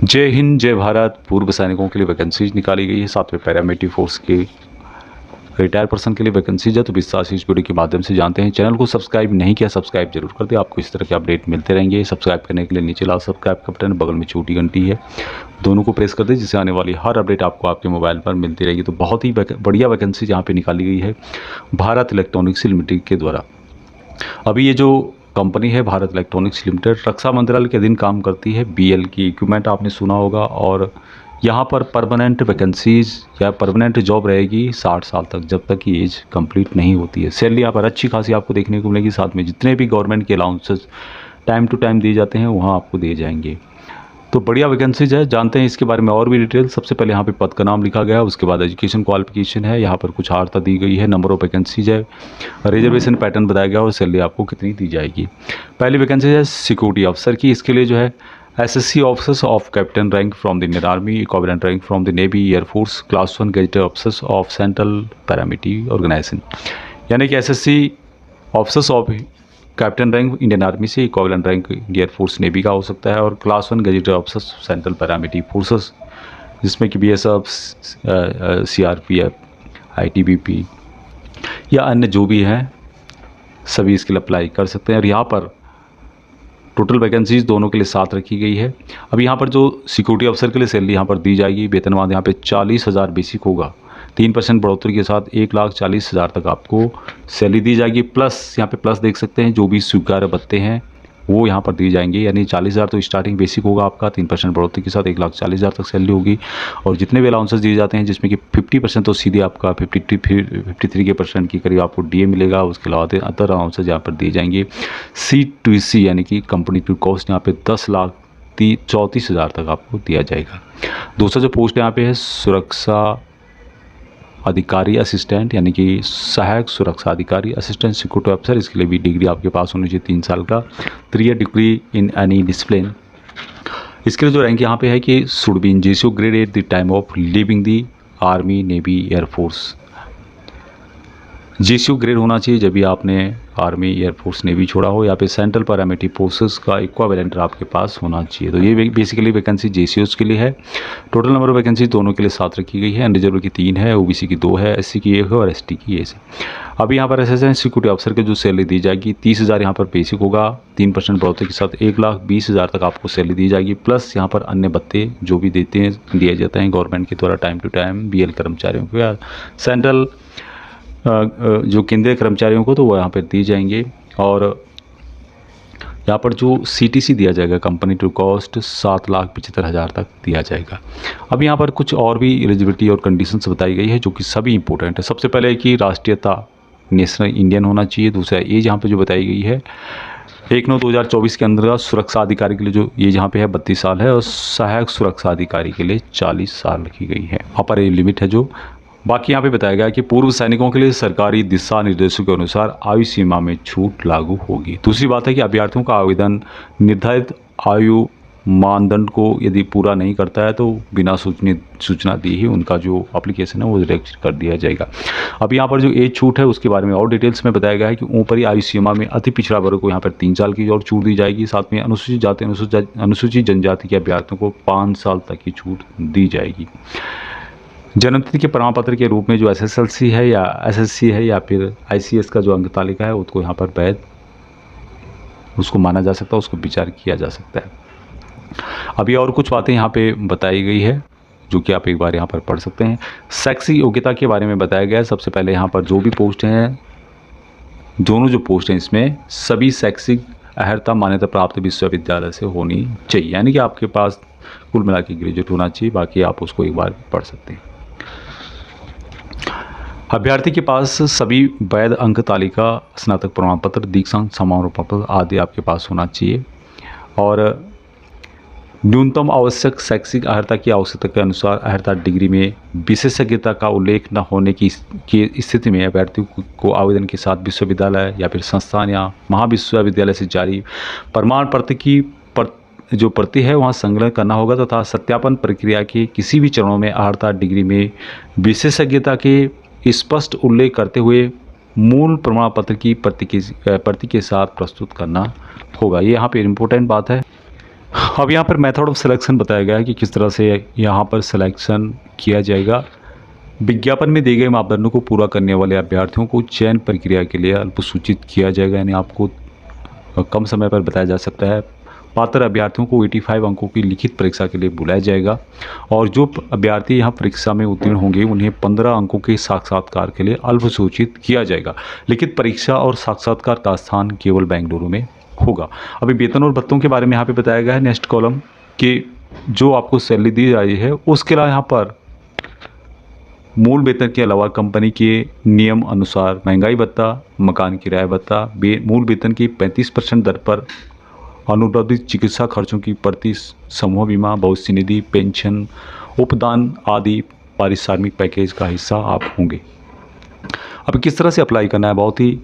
जय हिंद जय भारत। पूर्व सैनिकों के लिए वैकेंसीज निकाली गई है, साथ में पैरामिलिट्री फोर्स के रिटायर पर्सन के लिए वैकेंसीज है। तो विस्तार से इस वीडियो के माध्यम से जानते हैं। चैनल को सब्सक्राइब नहीं किया, सब्सक्राइब जरूर कर दे, आपको इस तरह के अपडेट मिलते रहेंगे। सब्सक्राइब करने के लिए नीचे लाल सब्सक्राइब का बटन, बगल में छोटी घंटी है, दोनों को प्रेस कर दे, जिससे आने वाली हर अपडेट आपको आपके मोबाइल पर मिलती रहेगी। तो बहुत ही बढ़िया वैकेंसी यहाँ पे निकाली गई है भारत इलेक्ट्रॉनिक्स लिमिटेड के द्वारा। अभी ये जो कंपनी है भारत इलेक्ट्रॉनिक्स लिमिटेड रक्षा मंत्रालय के अधीन काम करती है। बीएल की इक्विपमेंट आपने सुना होगा, और यहाँ पर परमानेंट वैकेंसीज या परमानेंट जॉब रहेगी 60 साल तक, जब तक कि एज कंप्लीट नहीं होती है। सैलरी यहाँ पर अच्छी खासी आपको देखने को मिलेगी, साथ में जितने भी गवर्नमेंट के अलाउंसेस टाइम टू टाइम दिए जाते हैं वहाँ आपको दिए जाएंगे। तो बढ़िया वैकेंसीज है, जानते हैं इसके बारे में और भी डिटेल। सबसे पहले यहाँ पे पद का नाम लिखा गया है, उसके बाद एजुकेशन क्वालिफिकेशन है, यहाँ पर कुछ अर्हता दी गई है, नंबर ऑफ वैकेंसीज है, रिजर्वेशन पैटर्न बताया गया और सैलरी आपको कितनी दी जाएगी। पहली वैकेंसी है सिक्योरिटी अफसर की। इसके लिए जो है SSC officers of captain rank from the Indian army, equivalent rank from the navy, air force, class 1 gazetted officers of central paramilitary organisation. यानी कि SSC officers of captain rank Indian army से, equivalent rank air force navy का हो सकता है, और class 1 gazetted officers central paramilitary forces, जिसमें कि बीएसएफ, सीआरपीएफ, आईटीबीपी या अन्य जो भी हैं सभी इसके लिए अप्लाई कर सकते हैं। और यहाँ पर टोटल वैकेंसीज दोनों के लिए 7 रखी गई है। अब यहाँ पर जो सिक्योरिटी अफसर के लिए सैलरी यहाँ पर दी जाएगी, वेतनमान यहाँ पे 40,000 बेसिक होगा, 3% बढ़ोतरी के साथ 1,40,000 तक आपको सैलरी दी जाएगी। प्लस यहाँ पे प्लस देख सकते हैं, जो भी स्वीकार्य भत्ते हैं वो यहाँ पर दिए जाएंगे। यानी 40,000 तो स्टार्टिंग बेसिक होगा आपका, 3% बढ़ोतरी के साथ 1,40,000 तक सैलरी होगी। और जितने भी अलाउंसेस दिए जाते हैं, जिसमें कि 50% तो सीधे आपका 53% के करीब आपको डीए मिलेगा। उसके अलावा अदर अलाउंसेस यहाँ पर दिए जाएंगे। C2C यानी कि कंपनी टू कॉस्ट यहाँ पे 10,34,000 तक आपको दिया जाएगा। दूसरा जो पोस्ट यहाँ पे है सुरक्षा अधिकारी असिस्टेंट, यानी कि सहायक सुरक्षा अधिकारी असिस्टेंट सिक्योरिटी अफसर। इसके लिए भी डिग्री आपके पास होनी चाहिए 3 साल का, 3 year degree in any discipline. इसके लिए जो रैंक यहाँ पे है कि should be in JCO grade at the time of leaving the army, navy, air force. JCO grade होना चाहिए जब भी आपने आर्मी, एयरफोर्स, नेवी छोड़ा हो, या फिर सेंट्रल पैरामिलिट्री फोर्सेस का इक्विवेलेंट आपके पास होना चाहिए। तो ये बेसिकली वैकेंसी जेसीओस के लिए है। टोटल नंबर ऑफ वैकेंसी दोनों के लिए 7 रखी गई है। अनरिजर्व की 3 है, ओबीसी की 2 है, एससी की 1 है और एसटी की 1 है। अभी यहाँ पर असिस्टेंट सिक्योरिटी अफसर के जो सैलरी दी जाएगी 30,000 यहाँ पर बेसिक होगा, 3% बढ़ोतरी के साथ 1,20,000 तक आपको सैलरी दी जाएगी। प्लस यहाँ पर अन्य भत्ते जो भी दिए जाते हैं गवर्नमेंट के द्वारा टाइम टू टाइम बीएल कर्मचारियों को या सेंट्रल जो केंद्रीय कर्मचारियों को, तो वो यहाँ पर दिए जाएंगे। और यहाँ पर जो सीटीसी दिया जाएगा कंपनी टू कॉस्ट 7,75,000 तक दिया जाएगा। अब यहाँ पर कुछ और भी एलिजिबिलिटी और कंडीशंस बताई गई है जो कि सभी इंपॉर्टेंट है। सबसे पहले कि राष्ट्रीयता नेशनल इंडियन होना चाहिए। दूसरा एज यहाँ पे जो बताई गई है 1/9/2024 के अंदर सुरक्षा अधिकारी के लिए जो एज यहाँ पे है 32 साल है, और सहायक सुरक्षा अधिकारी के लिए 40 साल रखी गई है। अपर एज लिमिट है जो। बाकी यहाँ पे बताया गया कि पूर्व सैनिकों के लिए सरकारी दिशा निर्देशों के अनुसार आयु सीमा में छूट लागू होगी। दूसरी बात है कि अभ्यर्थियों का आवेदन निर्धारित आयु मानदंड को यदि पूरा नहीं करता है तो बिना सूचना दी ही उनका जो एप्लीकेशन है वो रिजेक्ट कर दिया जाएगा। अब यहाँ पर जो एज छूट है उसके बारे में और डिटेल्स में बताया गया है कि ऊपरी आयु सीमा में अति पिछड़ा वर्ग को यहाँ पर 3 साल की और छूट दी जाएगी। साथ में अनुसूचित जाति अनुसूचित जनजाति के अभ्यर्थियों को 5 साल तक की छूट दी जाएगी। जन्मतिथि के प्रमाण पत्र के रूप में जो एसएसएलसी है या एसएससी है या फिर आईसीएस का जो अंक तालिका है उसको यहाँ पर वैध उसको माना जा सकता है, उसको विचार किया जा सकता है। अभी और कुछ बातें यहाँ पे बताई गई है जो कि आप एक बार यहाँ पर पढ़ सकते हैं। शैक्षिक योग्यता के बारे में बताया गया है। सबसे पहले यहाँ पर जो भी पोस्ट हैं, दोनों जो पोस्ट हैं इसमें सभी शैक्षिक अर्हता मान्यता प्राप्त विश्वविद्यालय से होनी चाहिए, यानी कि आपके पास कुल मिला के ग्रेजुएट होना चाहिए। बाकी आप उसको एक बार पढ़ सकते हैं। अभ्यर्थी के पास सभी वैध अंक तालिका, स्नातक प्रमाण पत्र, दीक्षांत समारोह पत्र आदि आपके पास होना चाहिए। और न्यूनतम आवश्यक शैक्षिक अर्हता की आवश्यकता के अनुसार अर्हता डिग्री में विशेषज्ञता का उल्लेख न होने की स्थिति में अभ्यर्थी को आवेदन के साथ विश्वविद्यालय या फिर संस्थान या महाविश्वविद्यालय से जारी प्रमाण पत्र की जो प्रति है वहाँ संग्रह करना होगा, तथा सत्यापन प्रक्रिया के किसी भी चरणों में अर्हता डिग्री में विशेषज्ञता के स्पष्ट उल्लेख करते हुए मूल प्रमाण पत्र की प्रति के साथ प्रस्तुत करना होगा। ये यहाँ पे इम्पोर्टेंट बात है। अब यहाँ पर मेथड ऑफ सिलेक्शन बताया गया है कि किस तरह से यहाँ पर सिलेक्शन किया जाएगा। विज्ञापन में दिए गए मापदंडों को पूरा करने वाले अभ्यर्थियों को चयन प्रक्रिया के लिए अल्पसूचित किया जाएगा, यानी आपको कम समय पर बताया जा सकता है। पात्र अभ्यर्थियों को 85 अंकों की लिखित परीक्षा के लिए बुलाया जाएगा और जो अभ्यर्थी यहाँ परीक्षा में उत्तीर्ण होंगे उन्हें 15 अंकों के साक्षात्कार के लिए अल्पसूचित किया जाएगा। लिखित परीक्षा और साक्षात्कार का स्थान केवल बेंगलुरु में होगा। अभी वेतन और भत्तों के बारे में यहाँ पे बताया गया है नेक्स्ट कॉलम कि जो आपको सैलरी दी जा रही है उसके अलावा यहाँ पर मूल वेतन के अलावा कंपनी के नियम अनुसार महंगाई भत्ता, मकान किराया भत्ता, मूल वेतन की 35% दर पर अनुबंधित चिकित्सा खर्चों की प्रति, समूह बीमा, भविष्य निधि, पेंशन, उपदान आदि पारिश्रमिक पैकेज का हिस्सा आप होंगे। अब किस तरह से अप्लाई करना है, बहुत ही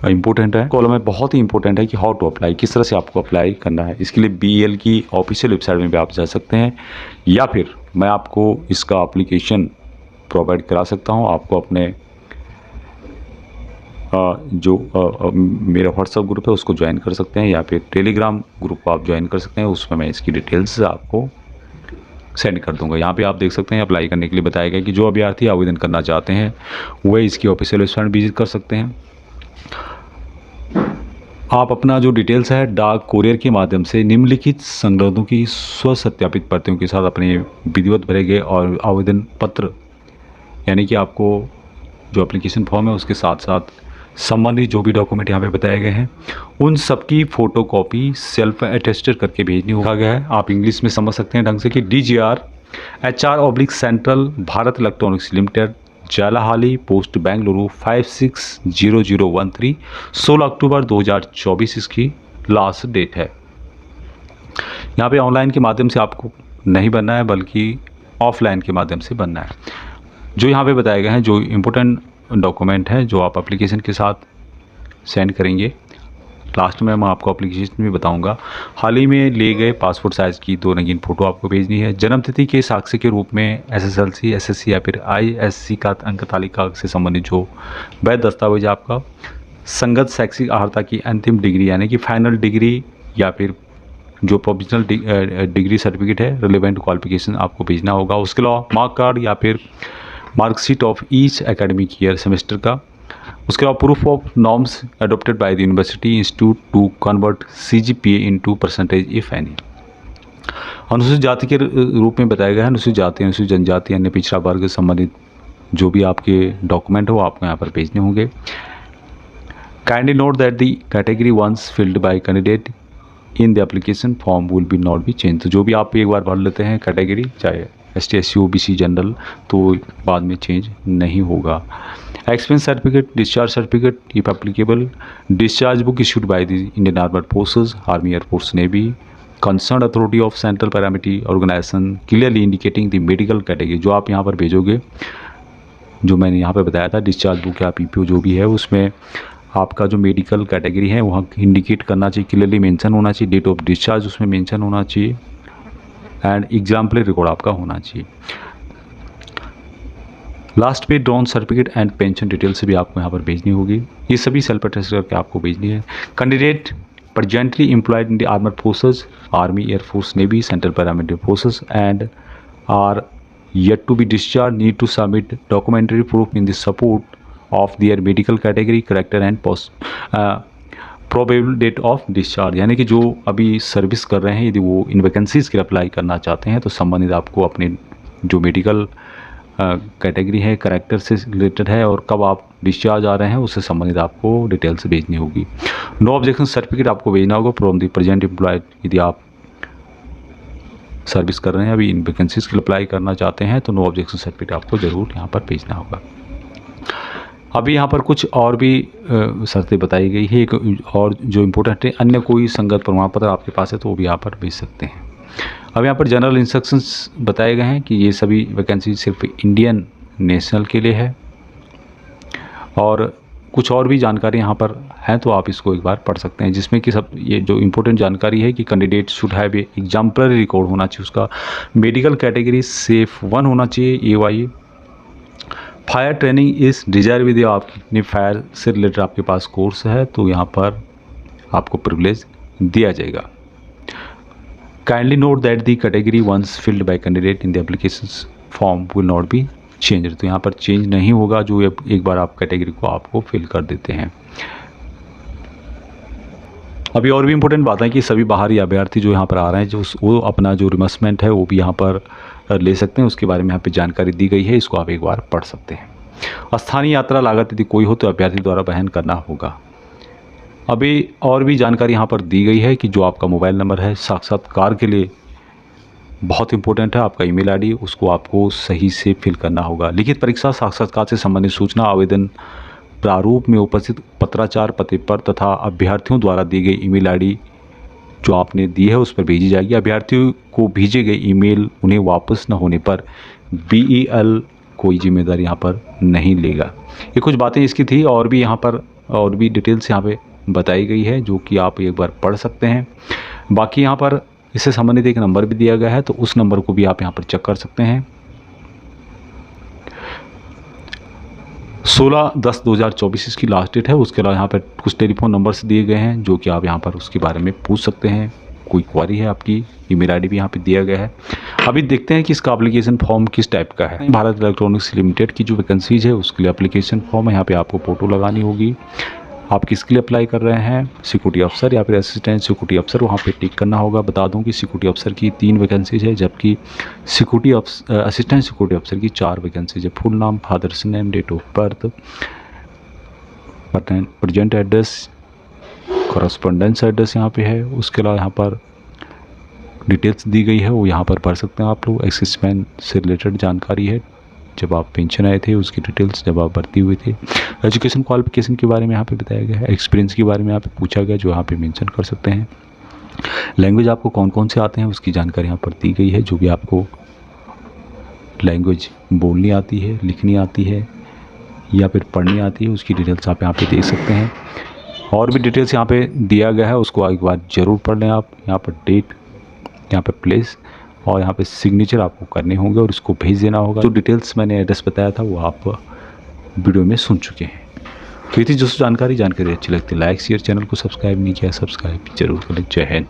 इंपॉर्टेंट है, कॉलम में बहुत ही इंपॉर्टेंट है कि हाउ टू अप्लाई, किस तरह से आपको अप्लाई करना है। इसके लिए BEL की ऑफिशियल वेबसाइट में भी आप जा सकते हैं या फिर मैं आपको इसका एप्लीकेशन प्रोवाइड करा सकता हूं। आपको अपने मेरा व्हाट्सएप ग्रुप है उसको ज्वाइन कर सकते हैं या फिर टेलीग्राम ग्रुप को आप ज्वाइन कर सकते हैं, उसमें मैं इसकी डिटेल्स आपको सेंड कर दूंगा। यहाँ पे आप देख सकते हैं अप्लाई करने के लिए बताया गया कि जो अभ्यर्थी आवेदन करना चाहते हैं वह इसकी ऑफिशियल वेबसाइट विजिट कर सकते हैं। आप अपना जो डिटेल्स है डाक कोरियर के माध्यम से निम्नलिखित संग्रहों की स्व सत्यापित प्रतियों के साथ अपने विधिवत भरे गए और आवेदन पत्र, यानी कि आपको जो एप्लीकेशन फॉर्म है उसके साथ साथ संबंधित जो भी डॉक्यूमेंट यहाँ पे बताए गए हैं उन सबकी फ़ोटो कॉपी सेल्फ अटेस्टेड करके भेजनी होगा गया है। आप इंग्लिश में समझ सकते हैं ढंग से कि DGR HR/ central Bharat electronics limited, Jalahalli post Bengaluru 560013, 16 अक्टूबर 2024 इसकी लास्ट डेट है। यहाँ पे ऑनलाइन के माध्यम से आपको नहीं बनना है बल्कि ऑफलाइन के माध्यम से बनना है। जो यहाँ पे बताए गए हैं जो इम्पोर्टेंट डॉक्यूमेंट हैं जो आप एप्लीकेशन के साथ सेंड करेंगे, लास्ट में मैं आपको एप्लीकेशन में बताऊंगा। हाल ही में लिए गए पासपोर्ट साइज़ की 2 रंगीन फ़ोटो आपको भेजनी है। जन्मतिथि के साक्ष्य के रूप में SSLC, SSC या फिर ISC का अंक तालिका से संबंधित जो वैध दस्तावेज आपका, संगत शैक्षिक अर्हता की अंतिम डिग्री यानी कि फाइनल डिग्री या फिर जो प्रोविजनल डिग्री सर्टिफिकेट है, रिलेवेंट क्वालिफिकेशन आपको भेजना होगा। उसके अलावा मार्क कार्ड या फिर marksheet of each academic year semester का। उसके अलावा proof of norms adopted by the university institute to convert CGPA into percentage if any. अनुसूचित जाति के रूप में बताया गया है अनुसूचित जाति, अनुसूचित जनजाति, अन्य पिछड़ा वर्ग से संबंधित जो भी आपके डॉक्यूमेंट हो आपको यहाँ पर भेजने होंगे। Kindly note that the category once filled by candidate in the application form will be not be change. तो जो भी आप एक बार भर लेते हैं कैटेगरी, चाहे ST SC OBC जनरल, तो बाद में चेंज नहीं होगा। Experience certificate, discharge certificate if applicable, discharge book issued by the Indian armed forces, army, air force, navy, concern authority of central paramilitary organisation clearly indicating the medical category. जो आप यहाँ पर भेजोगे, जो मैंने यहाँ पर बताया था, डिस्चार्ज बुक या PPO जो भी है उसमें आपका जो मेडिकल कैटेगरी है वहाँ इंडिकेट करना चाहिए, क्लियरली मेंशन होना चाहिए, डेट ऑफ डिस्चार्ज उसमें मेंशन होना चाहिए एंड एग्जाम्पलरी रिकॉर्ड आपका होना चाहिए। लास्ट पे drawn certificate and pension details भी आपको यहाँ पर भेजनी होगी। ये सभी सेल्फ अटेस्ट करके आपको भेजनी है। Candidate presently employed in the armed forces, army, air force, navy, central paramilitary forces and are yet to be discharged need to submit documentary proof in the support of their medical category, character and probable date of discharge। यानी कि जो अभी service कर रहे हैं यदि वो इन vacancies के लिए अप्लाई करना चाहते हैं तो संबंधित आपको अपने जो मेडिकल कैटेगरी है, करेक्टर से रिलेटेड है और कब आप डिस्चार्ज आ रहे हैं उससे संबंधित आपको डिटेल्स भेजनी होगी। नो ऑब्जेक्शन सर्टिफिकेट आपको भेजना होगा फ्रॉम द प्रेजेंट एम्प्लॉयड। यदि आप सर्विस कर रहे हैं अभी इन वैकेंसीज़ के लिए अप्लाई करना चाहते हैं तो नो ऑब्जेक्शन सर्टिफिकेट आपको ज़रूर यहाँ पर भेजना होगा। अभी यहाँ पर कुछ और भी शर्तें बताई गई है। एक और जो इम्पोर्टेंट है, अन्य कोई संगत प्रमाण पत्र आपके पास है तो वो भी यहाँ पर भेज सकते हैं। अब यहाँ पर जनरल इंस्ट्रक्शंस बताए गए हैं कि ये सभी वैकेंसी सिर्फ इंडियन नेशनल के लिए है और कुछ और भी जानकारी यहाँ पर है तो आप इसको एक बार पढ़ सकते हैं, जिसमें कि सब ये जो इम्पोर्टेंट जानकारी है कि candidate should have a exemplary record होना चाहिए, उसका मेडिकल कैटेगरी सेफ 1 होना चाहिए AY। फायर ट्रेनिंग इस डिजायर यदि आपने फायर से रिलेटेड आपके पास कोर्स है तो यहाँ पर आपको प्रिविलेज दिया जाएगा। Kindly note that the category once filled by candidate in the application form will not be change. तो यहाँ पर चेंज नहीं होगा, जो एक बार आप कैटेगरी को आपको फिल कर देते हैं। अभी और भी इम्पोर्टेंट बात है कि सभी बाहरी अभ्यर्थी जो यहाँ पर आ रहे हैं, वो अपना जो रिमबर्समेंट है वो भी यहाँ पर ले सकते हैं। उसके बारे में यहाँ पे जानकारी दी गई है, इसको आप एक बार पढ़ सकते हैं। स्थानीय यात्रा लागत यदि कोई हो तो अभ्यर्थी द्वारा वहन करना होगा। अभी और भी जानकारी यहाँ पर दी गई है कि जो आपका मोबाइल नंबर है साक्षात्कार के लिए बहुत इंपॉर्टेंट है, आपका ईमेल आईडी, उसको आपको सही से फिल करना होगा। लिखित परीक्षा साक्षात्कार से संबंधित सूचना आवेदन प्रारूप में उपस्थित पत्राचार पते पर तथा अभ्यर्थियों द्वारा दी गई ईमेल आईडी जो आपने दी है उस पर भेजी जाएगी। अभ्यर्थियों को भेजे गए ईमेल उन्हें वापस न होने पर BEL कोई जिम्मेदारी यहाँ पर नहीं लेगा। ये कुछ बातें इसकी थी, और भी यहाँ पर और भी डिटेल्स यहाँ पे बताई गई है जो कि आप एक बार पढ़ सकते हैं। बाकी यहाँ पर इससे संबंधित एक नंबर भी दिया गया है, तो उस नंबर को भी आप यहाँ पर चेक कर सकते हैं। 16/10/2024 इसकी लास्ट डेट है। उसके अलावा यहाँ पर कुछ टेलीफोन नंबर्स दिए गए हैं जो कि आप यहाँ पर उसके बारे में पूछ सकते हैं। कोई क्वारी है आपकी, ईमेल आईडी भी यहाँ पे दिया गया है। अभी देखते हैं कि इसका एप्लीकेशन फॉर्म किस टाइप का है। भारत इलेक्ट्रॉनिक्स लिमिटेड की जो वैकेंसीज है उसके लिए एप्लीकेशन फॉर्म है। यहाँ पे आपको फ़ोटो लगानी होगी। आप किसके लिए अप्लाई कर रहे हैं, सिक्योरिटी अफसर या फिर असिस्टेंट सिक्योरिटी अफसर, वहाँ पे टिक करना होगा। बता दूं कि सिक्योरिटी अफसर की 3 वैकेंसीज है, जबकि असिस्टेंट सिक्योरिटी अफसर की 4 वैकेंसीज है। Full name, father's name, date of birth, present address, correspondence address यहाँ पे है। उसके अलावा यहाँ पर डिटेल्स दी गई है, वो यहाँ पर पढ़ सकते हैं आप लोग। एक्सिसमैन से रिलेटेड जानकारी है, जब आप पेंशन आए थे उसकी डिटेल्स, जब आप भर्ती हुए थे। एजुकेशन क्वालिफिकेशन के बारे में यहाँ पे बताया गया है। एक्सपीरियंस के बारे में यहाँ पे पूछा गया, जो यहाँ पे मेंशन कर सकते हैं। लैंग्वेज आपको कौन कौन से आते हैं उसकी जानकारी यहाँ पर दी गई है। जो भी आपको लैंग्वेज बोलनी आती है, लिखनी आती है या फिर पढ़नी आती है, उसकी डिटेल्स आप यहाँ पे देख सकते हैं। और भी डिटेल्स यहाँ पे दिया गया है, उसको एक बार ज़रूर पढ़ लें आप। यहाँ पर डेट, यहाँ पर प्लेस और यहाँ पे सिग्नेचर आपको करने होंगे और इसको भेज देना होगा। जो डिटेल्स मैंने एड्रेस बताया था वो आप वीडियो में सुन चुके हैं। तो ये थी जो जानकारी अच्छी लगती है लाइक शेयर, चैनल को सब्सक्राइब नहीं किया सब्सक्राइब जरूर करें। जय हिंद।